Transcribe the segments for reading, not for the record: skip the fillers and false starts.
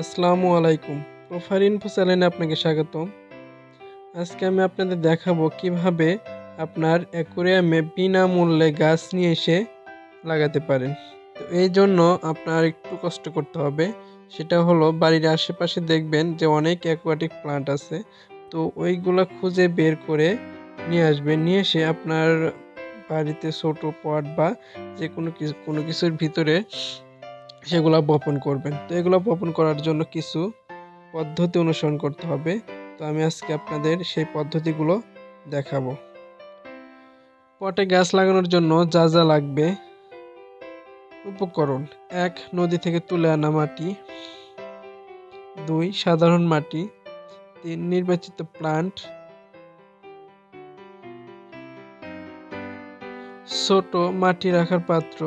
আসসালামু আলাইকুম। Profile info চ্যানেলে আপনাকে স্বাগতম। আজকে আমি আপনাদের দেখাবো কিভাবে আপনার অ্যাকোয়ারিয়ামে বিনামূল্যে গাছ নিয়ে এসে লাগাতে পারেন। তো এই জন্য আপনার একটু কষ্ট করতে হবে। সেটা হলো বাড়ির আশেপাশে দেখবেন যে অনেক অ্যাকোয়াটিক প্লান্ট আছে। তো ওইগুলা খুঁজে বের করে নিয়ে আসবেন। নিয়ে এসে আপনার বাড়িতে ছোট পট বা যে কোনো কিছুর ভিতরে সেগুলা বপন করবেন। তো এগুলো বপন করার জন্য কিছু পদ্ধতি অনুসরণ করতে হবে। তো আমি আজকে আপনাদের সেই পদ্ধতিগুলো দেখাবো। পটে গাছ লাগানোর জন্য যা যা লাগবে: উপকরণ: 1. নদী থেকে তুলে আনা মাটি, 2. সাধারণ মাটি, 3. নির্বাচিত প্লান্ট, ছোট মাটি রাখার পাত্র,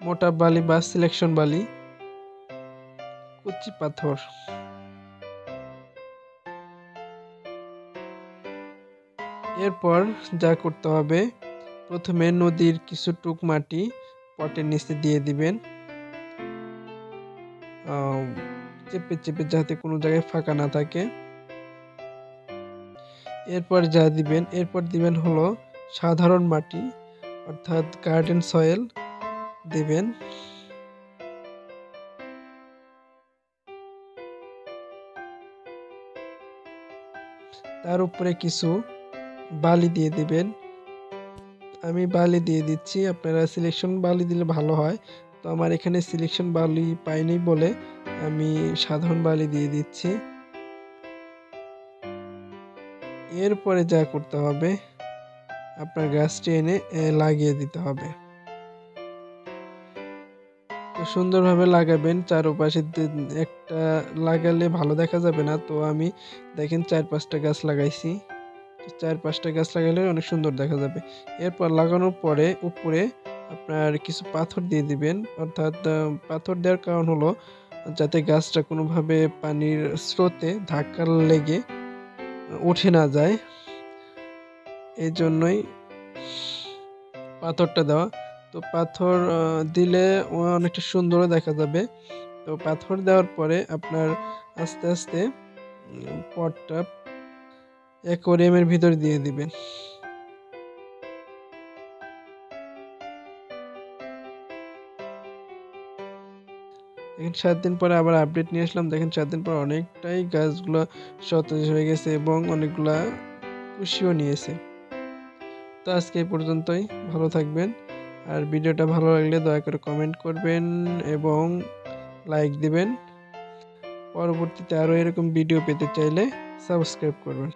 মোটা বালি বা সিলেকশন বালি, কুচি পাথর। এরপর যা করতে হবে, প্রথমে নদীর কিছু টুক মাটি পটের নিচে দিয়ে দিবেন, চেপে চেপে যাতে কোনো জায়গায় ফাঁকা না থাকে। এরপর দিবেন হলো সাধারণ মাটি অর্থাৎ গার্ডেন সয়েল দিবেন। তার উপরে কিছু বালি দিয়ে দিবেন। আমি বালি দিয়ে দিচ্ছি, আপনারা সিলেকশন বালি দিলে ভালো হয়। তো আমার এখানে সিলেকশন বালি পাইনি বলে আমি সাধারণ বালি দিয়ে দিচ্ছি। এরপরে যা করতে হবে, আপনার গাছটি এনে লাগিয়ে দিতে হবে। তো সুন্দরভাবে লাগাবেন। চারপাশে একটা লাগালে ভালো দেখা যাবে না, তো আমি দেখেন 4-5টা গাছ লাগাইছি। 4-5টা গাছ লাগালে অনেক সুন্দর দেখা যাবে। এরপর লাগানোর পরে উপরে আপনার কিছু পাথর দিয়ে দিবেন, অর্থাৎ পাথর দেওয়ার কারণ হলো যাতে গাছটা কোনোভাবে পানির স্রোতে ধাক্কা লেগে উঠে না যায়, এই জন্যই পাথরটা দেওয়া। তো পাথর দিলে অনেকটা সুন্দরও দেখা যাবে। তো পাথর দেওয়ার পরে আপনার আস্তে আস্তে পটটা অ্যাকোয়ারিয়ামের ভিতর দিয়ে দিবেন। দেখেন 7 দিন পরে আবার আপডেট নিয়ে আসলাম। দেখেন 7 দিন পর অনেকটাই গাছগুলো সতেজ হয়ে গেছে এবং অনেকগুলা কুশিও নিয়েছে। তো আজকে এই পর্যন্তই। ভালো থাকবেন। আর ভিডিওটা ভালো লাগলে দয়া করে কমেন্ট করবেন এবং লাইক দিবেন। পরবর্তীতে আরও এরকম ভিডিও পেতে চাইলে সাবস্ক্রাইব করবেন।